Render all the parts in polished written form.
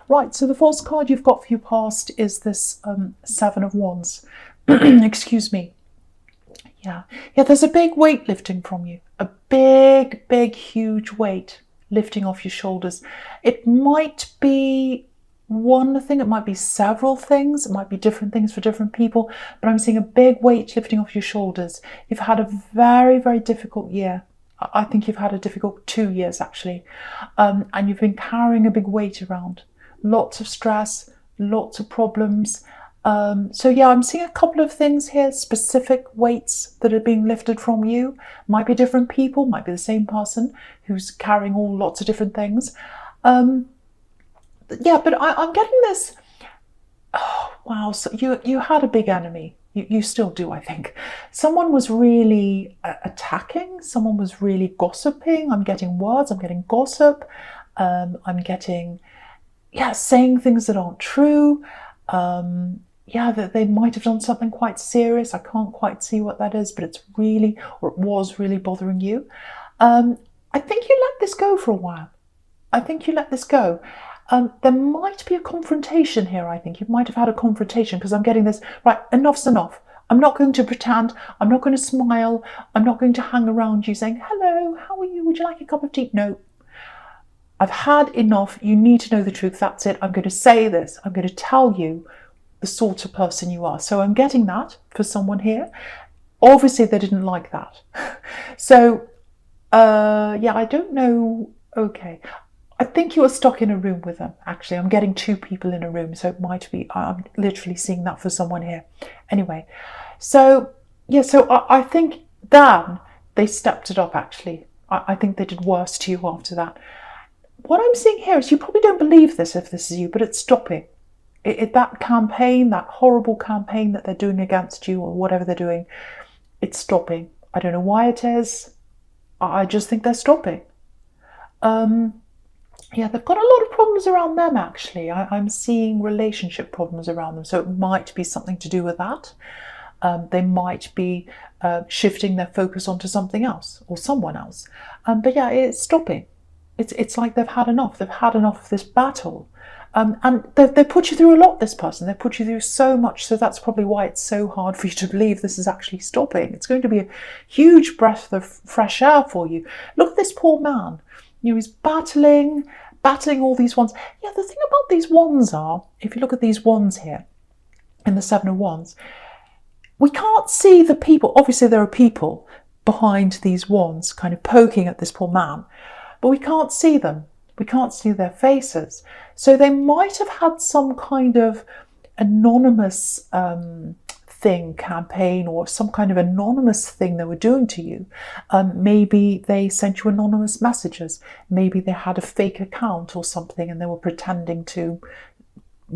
Right, so the false card you've got for your past is this Seven of Wands. Excuse me. Yeah, there's a big weight lifting from you. A big, huge weight lifting off your shoulders. It might be one thing, it might be several things, it might be different things for different people, but I'm seeing a big weight lifting off your shoulders. You've had a very, very difficult year. I think you've had a difficult 2 years actually, and you've been carrying a big weight around. Lots of stress, lots of problems. So yeah, I'm seeing a couple of things here, specific weights that are being lifted from you. Might be different people, might be the same person who's carrying all lots of different things. Yeah, but I'm getting this, oh, wow, so you had a big enemy. You still do, I think. Someone was really attacking, someone was really gossiping. I'm getting words, I'm getting gossip, I'm getting, yeah, saying things that aren't true. Yeah, that they might have done something quite serious. I can't quite see what that is, but it's really, or it was really bothering you. I think you let this go for a while. I think you let this go. There might be a confrontation here, I think. You might have had a confrontation because I'm getting this, right, enough's enough. I'm not going to pretend. I'm not going to smile. I'm not going to hang around you saying, hello, how are you? Would you like a cup of tea? No. I've had enough. You need to know the truth. That's it. I'm going to say this. I'm going to tell you the sort of person you are. So I'm getting that for someone here. Obviously, they didn't like that. So, yeah, I don't know. Okay. I think you were stuck in a room with them, actually. I'm getting 2 people in a room, so it might be, I'm literally seeing that for someone here. Anyway, so, yeah, so I think then they stepped it up, actually. I think they did worse to you after that. What I'm seeing here is you probably don't believe this if this is you, but it's stopping. That campaign, that horrible campaign that they're doing against you or whatever they're doing, it's stopping. I don't know why it is. I just think they're stopping. Yeah, they've got a lot of problems around them, actually. I'm seeing relationship problems around them, so it might be something to do with that. They might be shifting their focus onto something else or someone else. But yeah, it's stopping. It's like they've had enough. They've had enough of this battle. And they put you through a lot, this person. They put you through so much, so that's probably why it's so hard for you to believe this is actually stopping. It's going to be a huge breath of fresh air for you. Look at this poor man. You know, he's battling all these wands. Yeah, the thing about these wands are, if you look at these wands here, in the Seven of Wands, we can't see the people. Obviously, there are people behind these wands kind of poking at this poor man, but we can't see them. We can't see their faces. So they might have had some kind of anonymous campaign, or some kind of anonymous thing they were doing to you. Maybe they sent you anonymous messages. Maybe they had a fake account or something and they were pretending to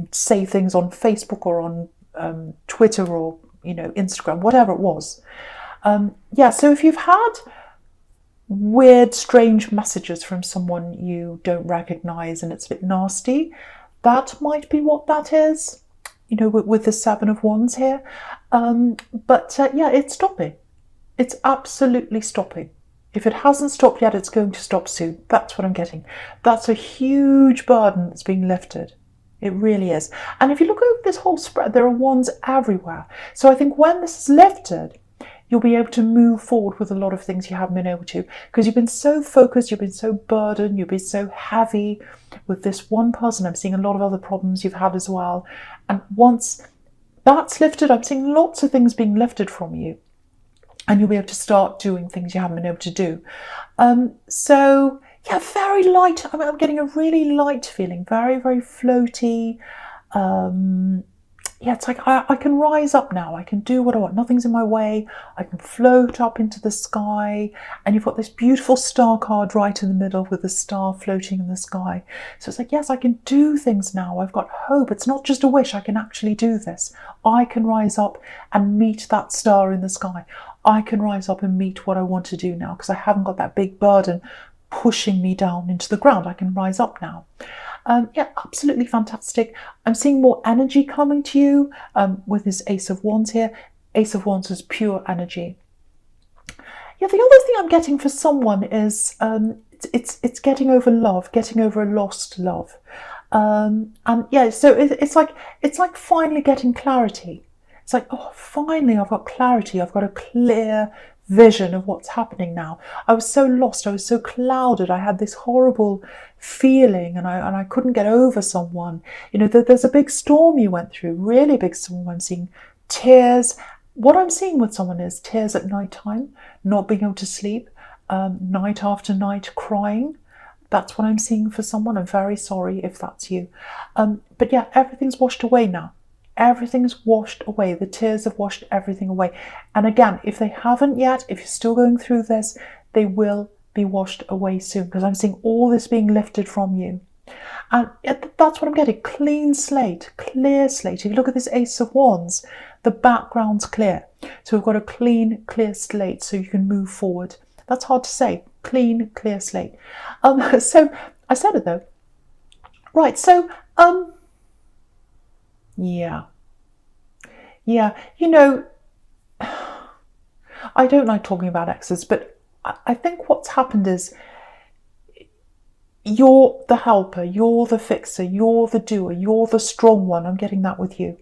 say things on Facebook or on Twitter or, you know, Instagram, whatever it was. Yeah, so if you've had weird, strange messages from someone you don't recognize and it's a bit nasty, that might be what that is. You know, with the Seven of Wands here. But yeah, it's stopping. It's absolutely stopping. If it hasn't stopped yet, it's going to stop soon. That's what I'm getting. That's a huge burden that's being lifted. It really is. And if you look over this whole spread, there are wands everywhere. So I think when this is lifted, you'll be able to move forward with a lot of things you haven't been able to, because you've been so focused, you've been so burdened, you've been so heavy with this one person. I'm seeing a lot of other problems you've had as well. And once that's lifted, I'm seeing lots of things being lifted from you. And you'll be able to start doing things you haven't been able to do. So, yeah, very light. I'm getting a really light feeling, very, very floaty. Yeah, it's like I can rise up now. I can do what I want. Nothing's in my way. I can float up into the sky. And you've got this beautiful star card right in the middle with the star floating in the sky. So it's like, yes, I can do things now. I've got hope. It's not just a wish. I can actually do this. I can rise up and meet that star in the sky. I can rise up and meet what I want to do now because I haven't got that big burden pushing me down into the ground. I can rise up now. Yeah, absolutely fantastic. I'm seeing more energy coming to you with this Ace of Wands here. Ace of Wands is pure energy. Yeah, the other thing I'm getting for someone is it's getting over love, getting over a lost love. And yeah, so it's like finally getting clarity. It's like, oh, finally I've got clarity. I've got a clear vision of what's happening now. I was so lost. I was so clouded. I had this horrible feeling, and I couldn't get over someone. You know, there's a big storm you went through, really big storm. I'm seeing tears. What I'm seeing with someone is tears at night time, not being able to sleep, night after night crying. That's what I'm seeing for someone. I'm very sorry if that's you. But yeah, everything's washed away now. Everything's washed away. The tears have washed everything away. And again, if they haven't yet, if you're still going through this, they will be washed away soon, because I'm seeing all this being lifted from you. And that's what I'm getting. Clean slate, clear slate. If you look at this Ace of Wands, the background's clear. So we've got a clean, clear slate so you can move forward. That's hard to say. Clean, clear slate. So I said it though. Right, so yeah, you know, I don't like talking about exes, but I think what's happened is you're the helper, you're the fixer, you're the doer, you're the strong one. I'm getting that with you.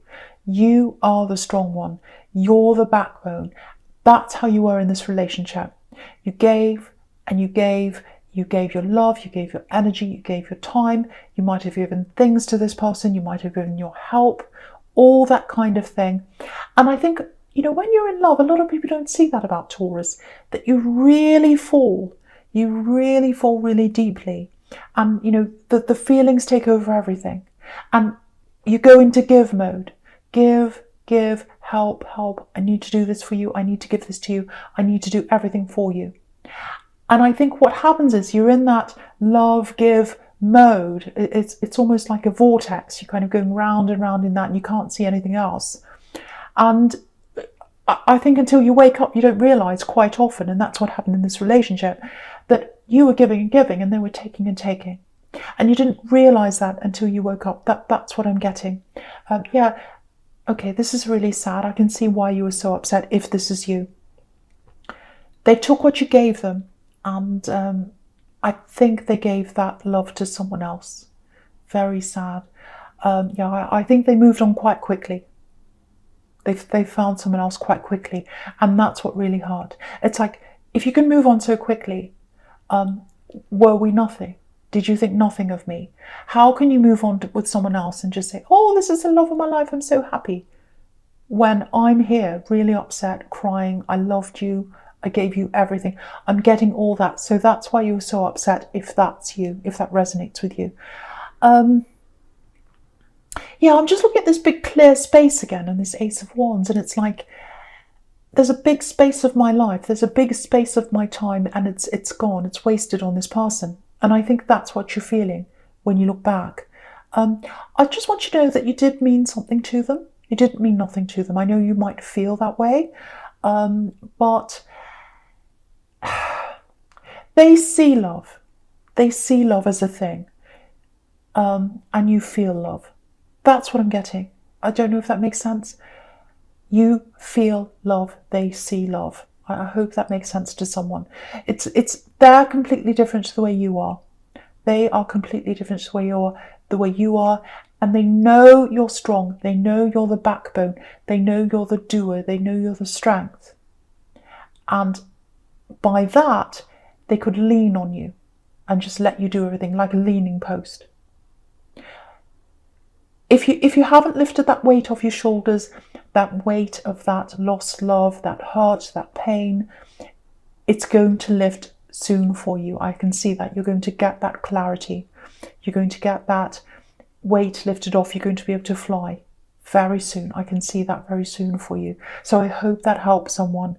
You are the strong one. You're the backbone. That's how you were in this relationship. You gave and you gave. You gave your love, you gave your energy, you gave your time. You might have given things to this person. You might have given your help, all that kind of thing. And I think, you know, when you're in love, a lot of people don't see that about Taurus, that you really fall really deeply. And, you know, the feelings take over everything. And you go into give mode. Give, help. I need to do this for you. I need to give this to you. I need to do everything for you. And I think what happens is you're in that love, give mode. It's almost like a vortex. You're kind of going round and round in that, and you can't see anything else. And I think until you wake up, you don't realise quite often, and that's what happened in this relationship, that you were giving and giving, and they were taking and taking. And you didn't realise that until you woke up. That's what I'm getting. Yeah, okay, this is really sad. I can see why you were so upset if this is you. They took what you gave them. And I think they gave that love to someone else. Very sad. Yeah, I think they moved on quite quickly. They found someone else quite quickly. And that's what really hurt. It's like, if you can move on so quickly, were we nothing? Did you think nothing of me? How can you move on with someone else and just say, oh, this is the love of my life, I'm so happy, when I'm here really upset, crying, I loved you, I gave you everything. I'm getting all that. So that's why you're so upset, if that's you, if that resonates with you. Yeah, I'm just looking at this big clear space again and this Ace of Wands, and it's like there's a big space of my life, there's a big space of my time, and it's gone, it's wasted on this person. And I think that's what you're feeling when you look back. I just want you to know that you did mean something to them. You didn't mean nothing to them. I know you might feel that way, but they see love. They see love as a thing. And you feel love. That's what I'm getting. I don't know if that makes sense. You feel love. They see love. I hope that makes sense to someone. They're completely different to the way you are. They are completely different to the way you are. And they know you're strong. They know you're the backbone. They know you're the doer. They know you're the strength. And by that, they could lean on you and just let you do everything, like a leaning post. If you haven't lifted that weight off your shoulders, that weight of that lost love, that hurt, that pain, it's going to lift soon for you. I can see that. You're going to get that clarity. You're going to get that weight lifted off. You're going to be able to fly very soon. I can see that very soon for you. So I hope that helps someone.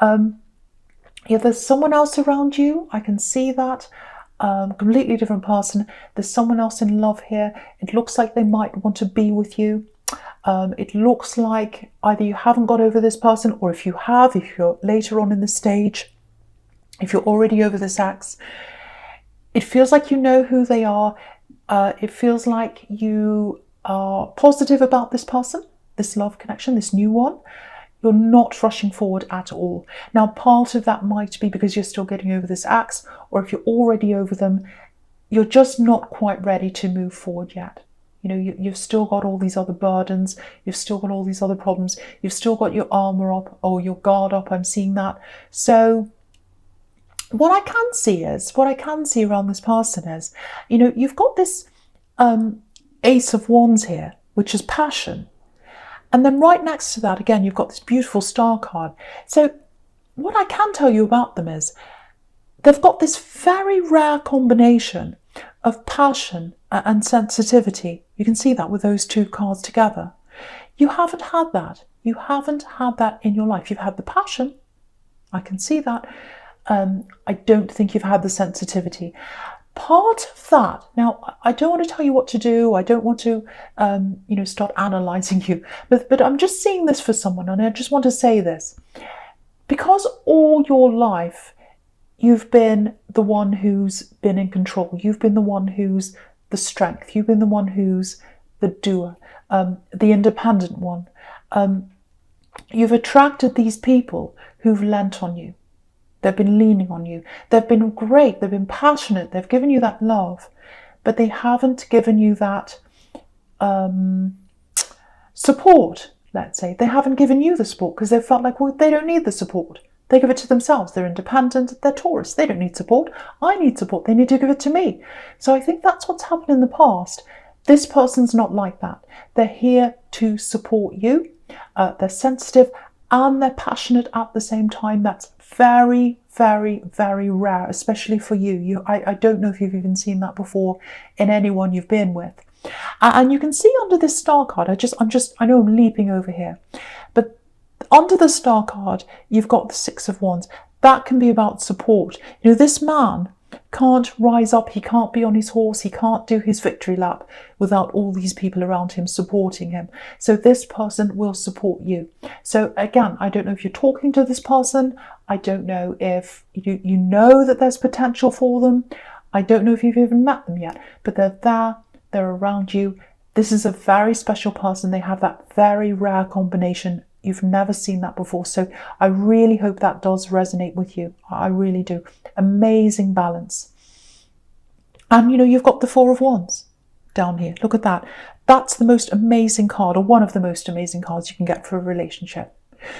Yeah, there's someone else around you. I can see that. Completely different person. There's someone else in love here. It looks like they might want to be with you. It looks like either you haven't got over this person, or if you have, if you're later on in the stage, if you're already over this ex, it feels like you know who they are. It feels like you are positive about this person, this love connection, this new one. You're not rushing forward at all. Now, part of that might be because you're still getting over this ex, or if you're already over them, you're just not quite ready to move forward yet. You know, you've still got all these other burdens. You've still got all these other problems. You've still got your armor up or your guard up. I'm seeing that. So what I can see around this person is, you know, you've got this Ace of Wands here, which is passion. And then right next to that, again, you've got this beautiful star card. So what I can tell you about them is they've got this very rare combination of passion and sensitivity. You can see that with those two cards together. You haven't had that. You haven't had that in your life. You've had the passion. I can see that. I don't think you've had the sensitivity. Part of that, now, I don't want to tell you what to do. I don't want to, you know, start analysing you. But I'm just seeing this for someone, and I just want to say this. Because all your life, you've been the one who's been in control. You've been the one who's the strength. You've been the one who's the doer, the independent one. You've attracted these people who've lent on you. They've been leaning on you. They've been great. They've been passionate. They've given you that love, but they haven't given you that support, let's say. They haven't given you the support because they've felt like, well, they don't need the support. They give it to themselves. They're independent. They're Taurus. They don't need support. I need support. They need to give it to me. So I think that's what's happened in the past. This person's not like that. They're here to support you. They're sensitive and they're passionate at the same time. That's very, very, very rare, especially for you. I don't know if you've even seen that before in anyone you've been with. And you can see under this star card, I know I'm leaping over here, but under the star card, you've got the Six of Wands. That can be about support. You know, this man can't rise up. He can't be on his horse. He can't do his victory lap without all these people around him supporting him. So this person will support you. So again, I don't know if you're talking to this person. I don't know if you know that there's potential for them. I don't know if you've even met them yet, but they're there. They're around you. This is a very special person. They have that very rare combination. You've never seen that before. So I really hope that does resonate with you. I really do. Amazing balance. And you know, you've got the Four of Wands down here. Look at that. That's the most amazing card, or one of the most amazing cards you can get for a relationship.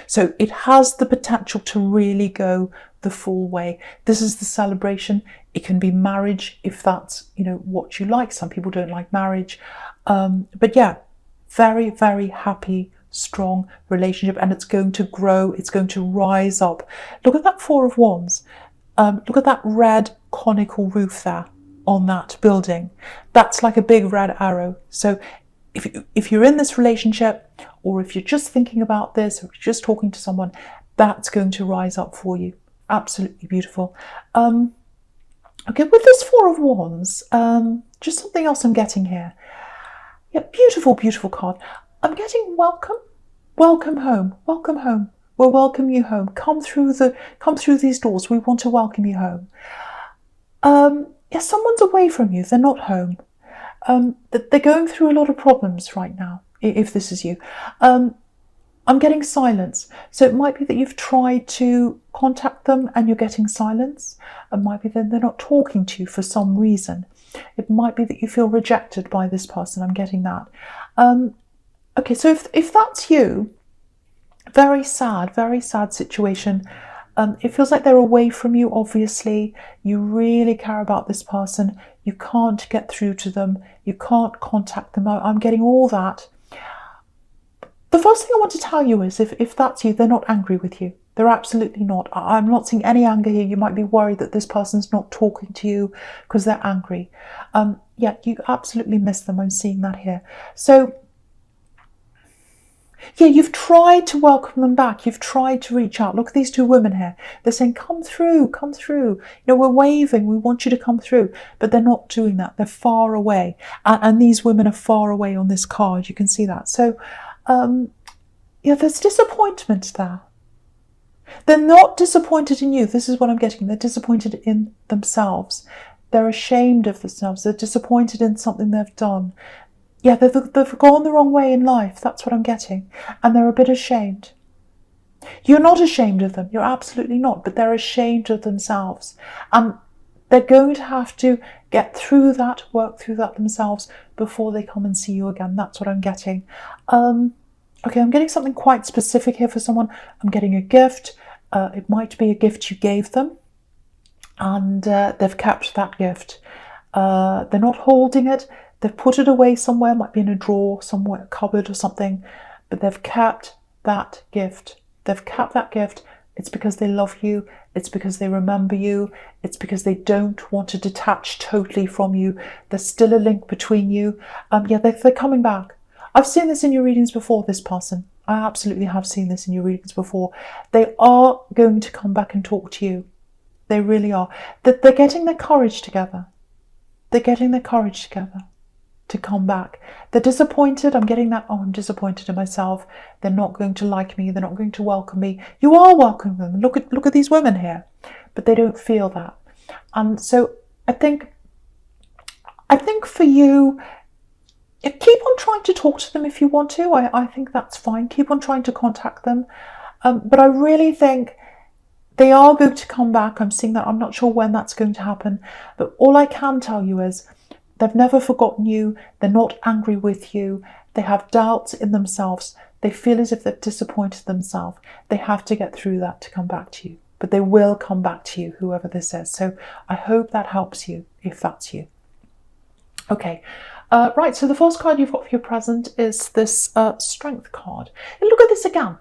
So it has the potential to really go the full way. This is the celebration. It can be marriage if that's, you know, what you like. Some people don't like marriage. But yeah, very, very happy, strong relationship, and it's going to grow. It's going to rise up. Look at that Four of Wands. Look at that red conical roof there on that building. That's like a big red arrow. So if you're in this relationship, or if you're just thinking about this, or you're just talking to someone, that's going to rise up for you. Absolutely beautiful. Okay, with this Four of Wands, just something else I'm getting here. Yeah, beautiful, beautiful card. I'm getting welcome. Welcome home. Welcome home. We'll welcome you home. Come through these doors. We want to welcome you home. Yeah, someone's away from you. They're not home. They're going through a lot of problems right now, if this is you. I'm getting silence. So it might be that you've tried to contact them and you're getting silence. It might be that they're not talking to you for some reason. It might be that you feel rejected by this person. I'm getting that. Okay, so if that's you, very sad situation. It feels like they're away from you, obviously. You really care about this person. You can't get through to them. You can't contact them. I'm getting all that. The first thing I want to tell you is if that's you, they're not angry with you. They're absolutely not. I'm not seeing any anger here. You might be worried that this person's not talking to you because they're angry. Yeah, you absolutely miss them. I'm seeing that here. So yeah, you've tried to welcome them back. You've tried to reach out. Look at these two women here. They're saying, come through, come through. You know, we're waving. We want you to come through. But they're not doing that. They're far away. And these women are far away on this card. You can see that. So, yeah, there's disappointment there. They're not disappointed in you. This is what I'm getting. They're disappointed in themselves. They're ashamed of themselves. They're disappointed in something they've done. Yeah, they've gone the wrong way in life. That's what I'm getting. And they're a bit ashamed. You're not ashamed of them. You're absolutely not. But they're ashamed of themselves. And they're going to have to get through that, work through that themselves before they come and see you again. That's what I'm getting. Okay, I'm getting something quite specific here for someone. I'm getting a gift. It might be a gift you gave them, and they've kept that gift. They're not holding it. They've put it away somewhere. It might be in a drawer, somewhere, a cupboard or something. But they've kept that gift. They've kept that gift. It's because they love you. It's because they remember you. It's because they don't want to detach totally from you. There's still a link between you. Yeah, they're coming back. I've seen this in your readings before, this person. I absolutely have seen this in your readings before. They are going to come back and talk to you. They really are. They're getting their courage together. They're getting their courage together to come back. They're disappointed. I'm getting that. Oh, I'm disappointed in myself. They're not going to like me. They're not going to welcome me. You are welcoming them. Look at these women here, but they don't feel that. And so I think for you, keep on trying to talk to them if you want to. I think that's fine. Keep on trying to contact them. But I really think they are going to come back. I'm seeing that. I'm not sure when that's going to happen. But all I can tell you is they've never forgotten you. They're not angry with you. They have doubts in themselves. They feel as if they've disappointed themselves. They have to get through that to come back to you. But they will come back to you, whoever this is. So I hope that helps you, if that's you. Okay. Right, so the first card you've got for your present is this Strength card. And look at this again.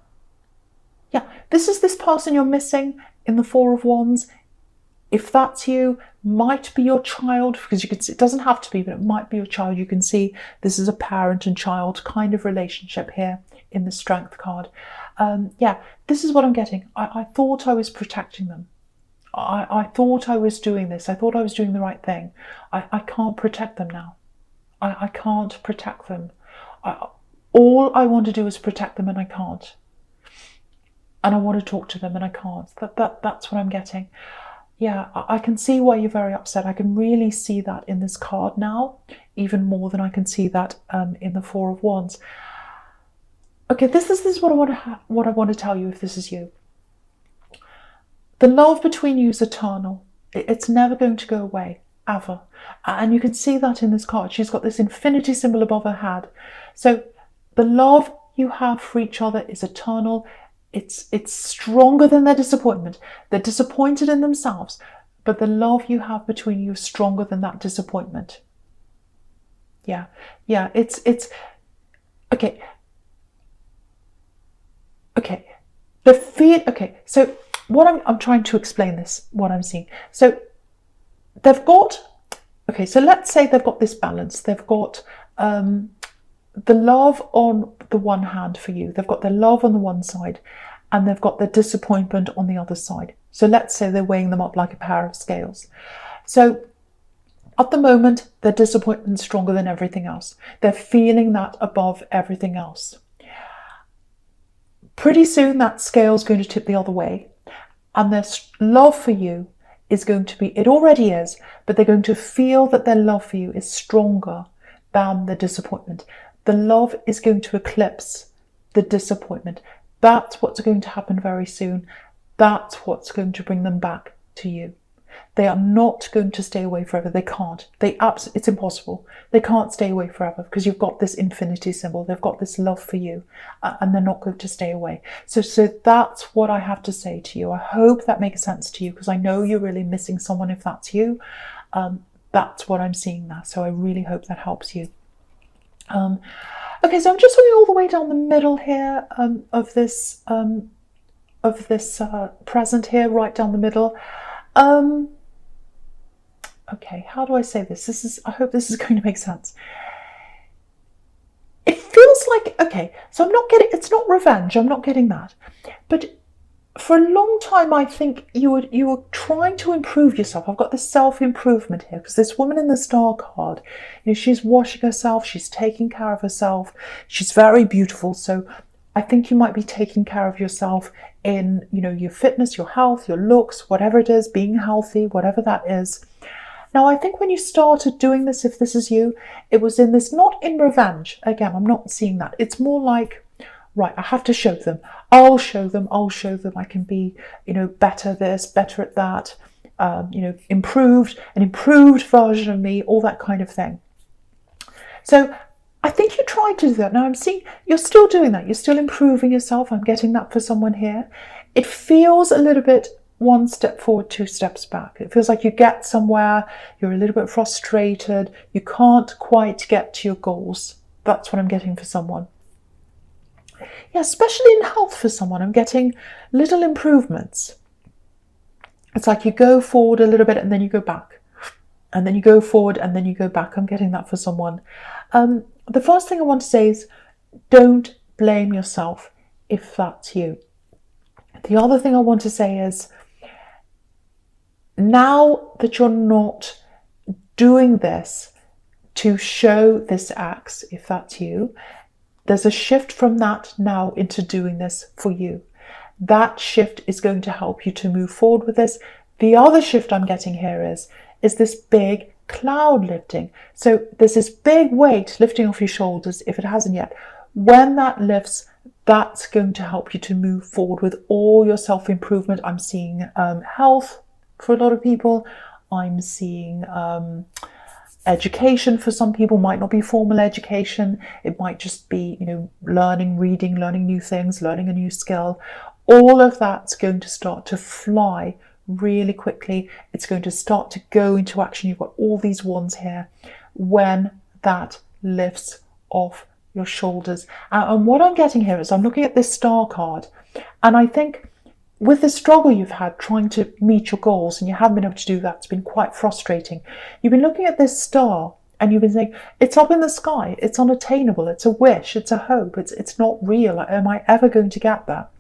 Yeah, this is this person you're missing in the Four of Wands. If that's you, might be your child, because you can see, it doesn't have to be, but it might be your child. You can see this is a parent and child kind of relationship here in the Strength card. Yeah, this is what I'm getting. I thought I was protecting them. I thought I was doing this. I thought I was doing the right thing. I can't protect them now. I can't protect them. All I want to do is protect them, and I can't. And I want to talk to them, and I can't. That's what I'm getting. Yeah, I can see why you're very upset. I can really see that in this card now, even more than I can see that in the Four of Wands. Okay, this is what I want to tell you. If this is you, the love between you is eternal. It's never going to go away. Ever. And you can see that in this card. She's got this infinity symbol above her head. So the love you have for each other is eternal. It's stronger than their disappointment. They're disappointed in themselves, but the love you have between you is stronger than that disappointment. Yeah, it's okay. Okay, the feel. Okay, so what I'm trying to explain this. What I'm seeing. So they've got. Okay, so let's say they've got this balance. They've got the love on the one hand for you. They've got their love on the one side, and they've got their disappointment on the other side. So let's say they're weighing them up like a pair of scales. So at the moment, their disappointment's stronger than everything else. They're feeling that above everything else. Pretty soon that scale's going to tip the other way, and their love for you is going to be, it already is, but they're going to feel that their love for you is stronger than the disappointment. The love is going to eclipse the disappointment. That's what's going to happen very soon. That's what's going to bring them back to you. They are not going to stay away forever. They can't. It's impossible. They can't stay away forever because you've got this infinity symbol. They've got this love for you, and they're not going to stay away. So that's what I have to say to you. I hope that makes sense to you, because I know you're really missing someone if that's you. That's what I'm seeing now. So I really hope that helps you. Okay, so I'm just looking all the way down the middle here of this present here, right down the middle. Okay, how do I say this? I hope this is going to make sense. It feels like, okay, so it's not revenge, I'm not getting that. But for a long time, I think you were trying to improve yourself. I've got this self-improvement here, because this woman in the Star card, she's washing herself, she's taking care of herself, she's very beautiful. So I think you might be taking care of yourself in, your fitness, your health, your looks, whatever it is, being healthy, whatever that is. Now, I think when you started doing this, if this is you, it was in this, not in revenge. Again, I'm not seeing that. It's more like, right, I have to show them. I'll show them. I can be, better this, better at that. improved, an improved version of me, all that kind of thing. So I think you tried to do that. Now I'm seeing you're still doing that. You're still improving yourself. I'm getting that for someone here. It feels a little bit one step forward, two steps back. It feels like you get somewhere, you're a little bit frustrated, you can't quite get to your goals. That's what I'm getting for someone. Yeah, especially in health for someone, I'm getting little improvements. It's like you go forward a little bit and then you go back. And then you go forward and then you go back. I'm getting that for someone. The first thing I want to say is don't blame yourself if that's you. The other thing I want to say is now that you're not doing this to show this axe, if that's you, there's a shift from that now into doing this for you. That shift is going to help you to move forward with this. The other shift I'm getting here is this big cloud lifting. So there's this big weight lifting off your shoulders if it hasn't yet. When that lifts, that's going to help you to move forward with all your self-improvement. I'm seeing health for a lot of people. I'm seeing education for some people. Might not be formal education. It might just be, learning, reading, learning new things, learning a new skill. All of that's going to start to fly really quickly. It's going to start to go into action. You've got all these wands here when that lifts off your shoulders. And what I'm getting here is I'm looking at this star card, and I think with the struggle you've had trying to meet your goals and you haven't been able to do that, it's been quite frustrating. You've been looking at this star and you've been saying, it's up in the sky, it's unattainable, it's a wish, it's a hope, it's not real. Am I ever going to get that?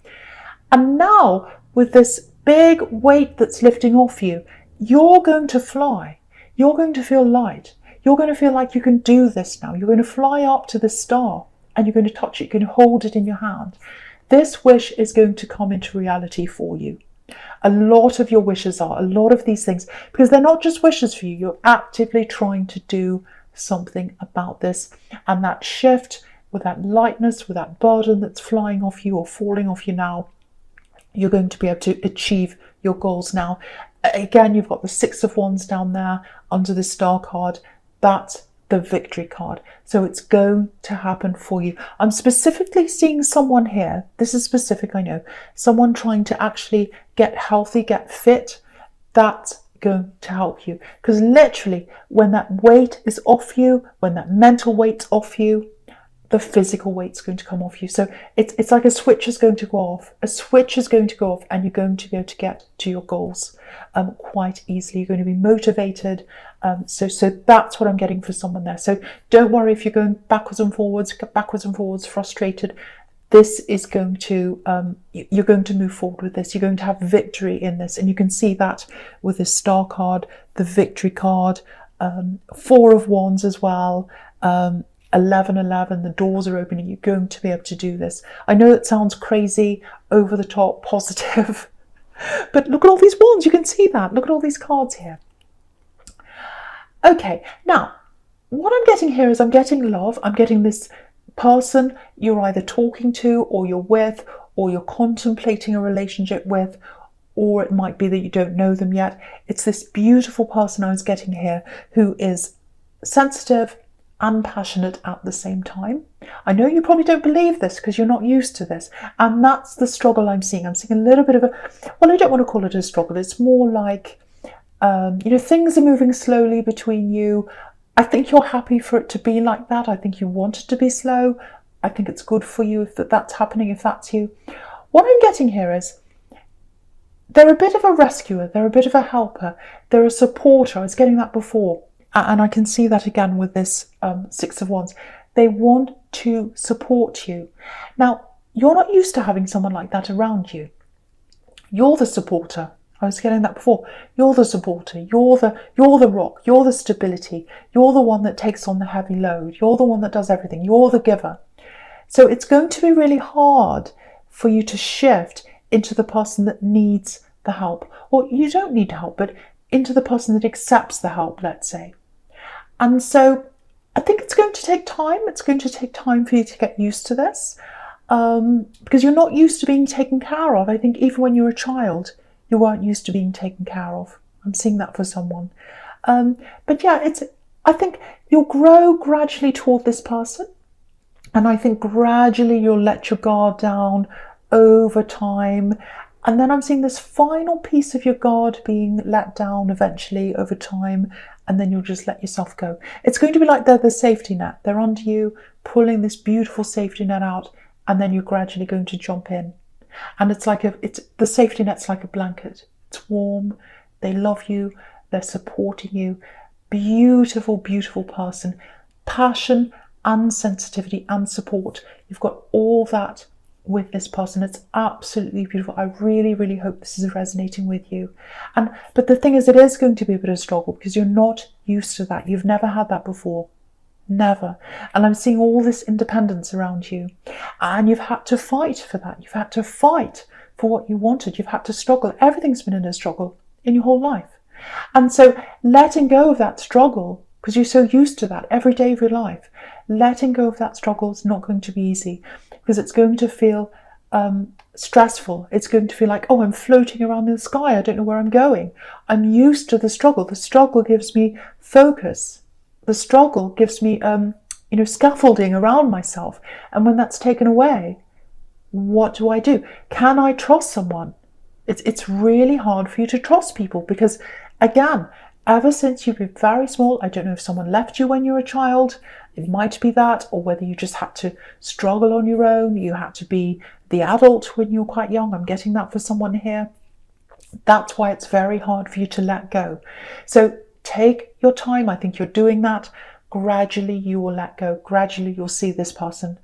And now with this big weight that's lifting off you, you're going to fly. You're going to feel light. You're going to feel like you can do this now. You're going to fly up to the star and you're going to touch it. You can hold it in your hand. This wish is going to come into reality for you. A lot of your wishes are, a lot of these things, because they're not just wishes for you. You're actively trying to do something about this. And that shift with that lightness, with that burden that's flying off you or falling off you now, you're going to be able to achieve your goals now. Again, you've got the Six of Wands down there under the star card. That's the victory card. So it's going to happen for you. I'm specifically seeing someone here. This is specific, I know. Someone trying to actually get healthy, get fit. That's going to help you. Because literally, when that weight is off you, when that mental weight's off you, the physical weight's going to come off you. So it's like a switch is going to go off. A switch is going to go off and you're going to be able to get to your goals quite easily. You're going to be motivated. So that's what I'm getting for someone there. So don't worry if you're going backwards and forwards, frustrated. This is going to, you're going to move forward with this. You're going to have victory in this. And you can see that with the star card, the victory card, Four of Wands as well. 11, the doors are opening. You're going to be able to do this. I know it sounds crazy, over the top, positive, but look at all these wands. You can see that. Look at all these cards here. Okay, now what I'm getting here is I'm getting love. I'm getting this person you're either talking to or you're with or you're contemplating a relationship with, or it might be that you don't know them yet. It's this beautiful person I was getting here who is sensitive and passionate at the same time. I know you probably don't believe this because you're not used to this. And that's the struggle I'm seeing. I'm seeing a little bit of a, well, I don't want to call it a struggle. It's more like, things are moving slowly between you. I think you're happy for it to be like that. I think you want it to be slow. I think it's good for you if that's happening, if that's you. What I'm getting here is they're a bit of a rescuer. They're a bit of a helper. They're a supporter. I was getting that before. And I can see that again with this Six of Wands. They want to support you. Now, you're not used to having someone like that around you. You're the supporter. I was getting that before. You're the supporter. You're the rock. You're the stability. You're the one that takes on the heavy load. You're the one that does everything. You're the giver. So it's going to be really hard for you to shift into the person that needs the help. Or you don't need help, but into the person that accepts the help, let's say. And so I think it's going to take time. It's going to take time for you to get used to this because you're not used to being taken care of. I think even when you were a child, you weren't used to being taken care of. I'm seeing that for someone. But yeah, I think you'll grow gradually toward this person. And I think gradually you'll let your guard down over time. And then I'm seeing this final piece of your guard being let down eventually over time. And then you'll just let yourself go. It's going to be like they're the safety net. They're under you, pulling this beautiful safety net out. And then you're gradually going to jump in. And it's like the safety net's like a blanket. It's warm. They love you. They're supporting you. Beautiful, beautiful person. Passion and sensitivity and support. You've got all that with this person. It's absolutely beautiful. I really, really hope this is resonating with you. But the thing is, it is going to be a bit of a struggle because you're not used to that. You've never had that before. Never. And I'm seeing all this independence around you. And you've had to fight for that. You've had to fight for what you wanted. You've had to struggle. Everything's been in a struggle in your whole life. And so letting go of that struggle, because you're so used to that every day of your life, letting go of that struggle is not going to be easy, because it's going to feel stressful. It's going to feel like, oh, I'm floating around in the sky. I don't know where I'm going. I'm used to the struggle. The struggle gives me focus. The struggle gives me, scaffolding around myself. And when that's taken away, what do? Can I trust someone? It's really hard for you to trust people because, again, ever since you've been very small, I don't know if someone left you when you were a child, it might be that, or whether you just had to struggle on your own, you had to be the adult when you were quite young. I'm getting that for someone here. That's why it's very hard for you to let go. So take your time. I think you're doing that. Gradually you will let go. Gradually you'll see this person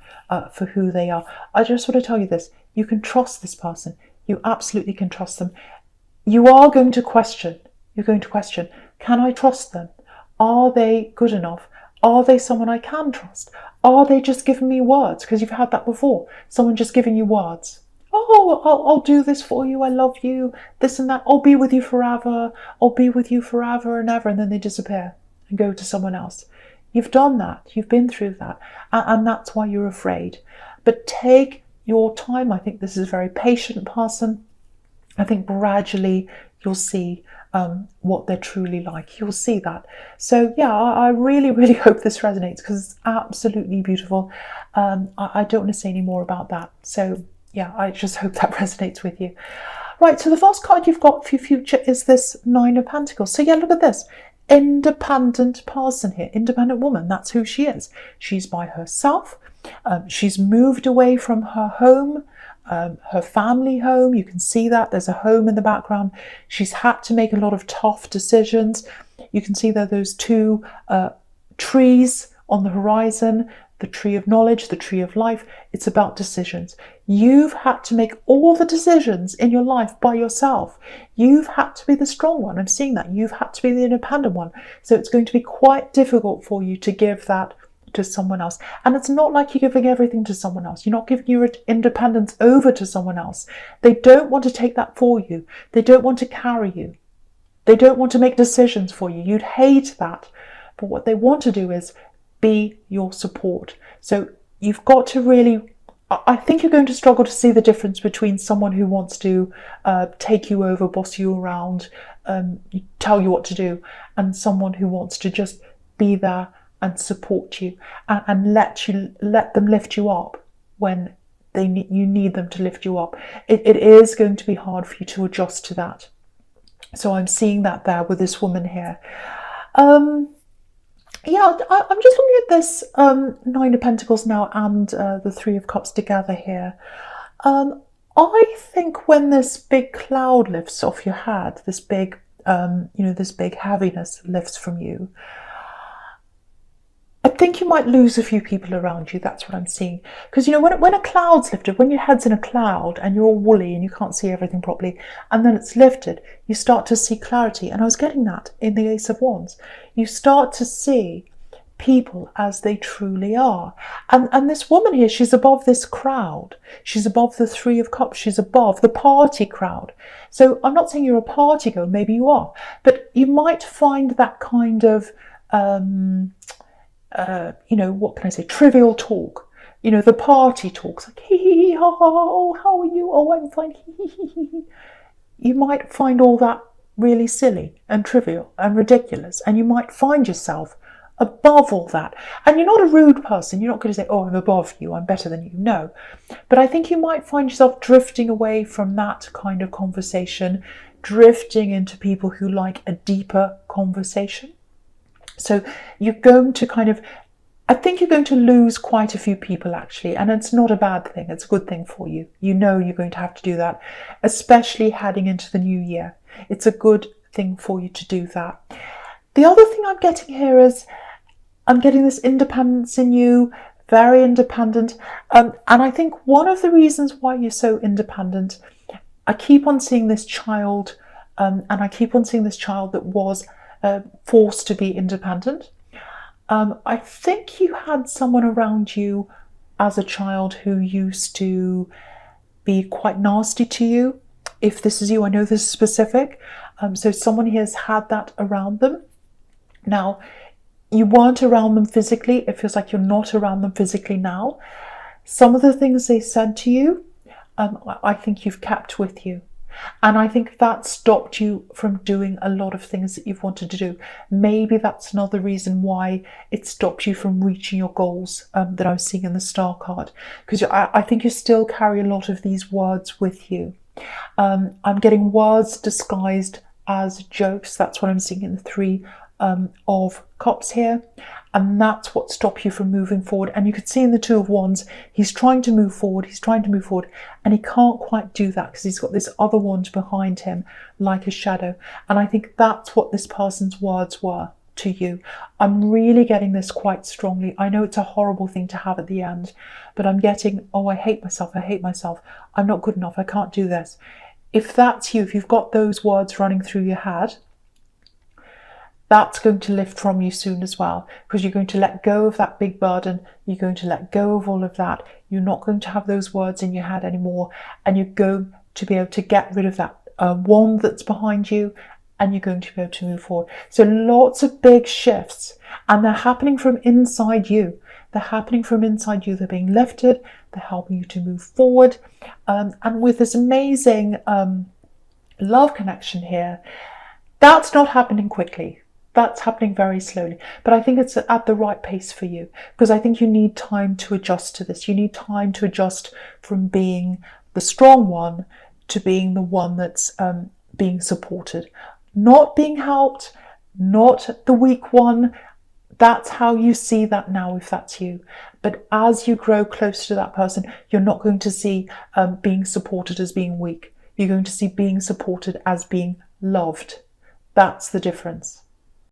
for who they are. I just want to tell you this. You can trust this person. You absolutely can trust them. You are going to question. You're going to question, can I trust them? Are they good enough? Are they someone I can trust? Are they just giving me words? Because you've had that before. Someone just giving you words. Oh, I'll do this for you. I love you. This and that. I'll be with you forever. I'll be with you forever and ever. And then they disappear and go to someone else. You've done that. You've been through that. And that's why you're afraid. But take your time. I think this is a very patient person. I think gradually you'll see what they're truly like. You'll see that. So yeah, I really, really hope this resonates because it's absolutely beautiful. I don't want to say any more about that. So yeah, I just hope that resonates with you. Right, so the first card you've got for your future is this Nine of Pentacles. So yeah, look at this. Independent person here, independent woman. That's who she is. She's by herself. She's moved away from her home. Her family home, you can see that there's a home in the background. She's had to make a lot of tough decisions. You can see there those two trees on the horizon, the tree of knowledge, the tree of life. It's about decisions. You've had to make all the decisions in your life by yourself. You've had to be the strong one. I'm seeing that. You've had to be the independent one. So it's going to be quite difficult for you to give that to someone else. And it's not like you're giving everything to someone else. You're not giving your independence over to someone else. They don't want to take that for you. They don't want to carry you. They don't want to make decisions for you. You'd hate that. But what they want to do is be your support. So you've got to really, I think you're going to struggle to see the difference between someone who wants to take you over, boss you around, tell you what to do, and someone who wants to just be there and support you and let them lift you up when you need them to lift you up. It is going to be hard for you to adjust to that. So I'm seeing that there with this woman here. I'm just looking at this Nine of Pentacles now and the Three of Cups together here. I think when this big cloud lifts off your head, this big heaviness lifts from you, I think you might lose a few people around you. That's what I'm seeing. Because, when a cloud's lifted, when your head's in a cloud and you're all woolly and you can't see everything properly, and then it's lifted, you start to see clarity. And I was getting that in the Ace of Wands. You start to see people as they truly are. And this woman here, she's above this crowd. She's above the Three of Cups. She's above the party crowd. So I'm not saying you're a party girl. Maybe you are. But you might find that kind of what can I say, trivial talk, the party talks, like, hee hee hee, ha ha, oh, how are you? Oh, I'm fine, hee hee hee hee. You might find all that really silly and trivial and ridiculous, and you might find yourself above all that. And you're not a rude person. You're not going to say, oh, I'm above you, I'm better than you. No. But I think you might find yourself drifting away from that kind of conversation, drifting into people who like a deeper conversation. So you're going to I think you're going to lose quite a few people, actually, and it's not a bad thing. It's a good thing for you. You know you're going to have to do that, especially heading into the new year. It's a good thing for you to do that. The other thing I'm getting here is I'm getting this independence in you, very independent. And I think one of the reasons why you're so independent, I keep on seeing this child, and I keep on seeing this child that was forced to be independent. I think you had someone around you as a child who used to be quite nasty to you. If this is you, I know this is specific. So someone here has had that around them. Now, you weren't around them physically. It feels like you're not around them physically now. Some of the things they said to you, I think you've kept with you. And I think that stopped you from doing a lot of things that you've wanted to do. Maybe that's another reason why it stopped you from reaching your goals that I was seeing in the star card. Because I think you still carry a lot of these words with you. I'm getting words disguised as jokes. That's what I'm seeing in the Three of Cups here. And that's what stopped you from moving forward. And you could see in the Two of Wands, he's trying to move forward, and he can't quite do that because he's got this other wand behind him like a shadow. And I think that's what this person's words were to you. I'm really getting this quite strongly. I know it's a horrible thing to have at the end, but I'm getting, oh, I hate myself, I'm not good enough, I can't do this. If that's you, if you've got those words running through your head, that's going to lift from you soon as well, because you're going to let go of that big burden. You're going to let go of all of that. You're not going to have those words in your head anymore, and you're going to be able to get rid of that wand that's behind you, and you're going to be able to move forward. So lots of big shifts, and they're happening from inside you. They're happening from inside you. They're being lifted. They're helping you to move forward. And with this amazing love connection here, that's not happening quickly. That's happening very slowly, but I think it's at the right pace for you, because I think you need time to adjust to this. You need time to adjust from being the strong one to being the one that's being supported, not being helped, not the weak one. That's how you see that now, if that's you. But as you grow closer to that person, you're not going to see being supported as being weak. You're going to see being supported as being loved. That's the difference.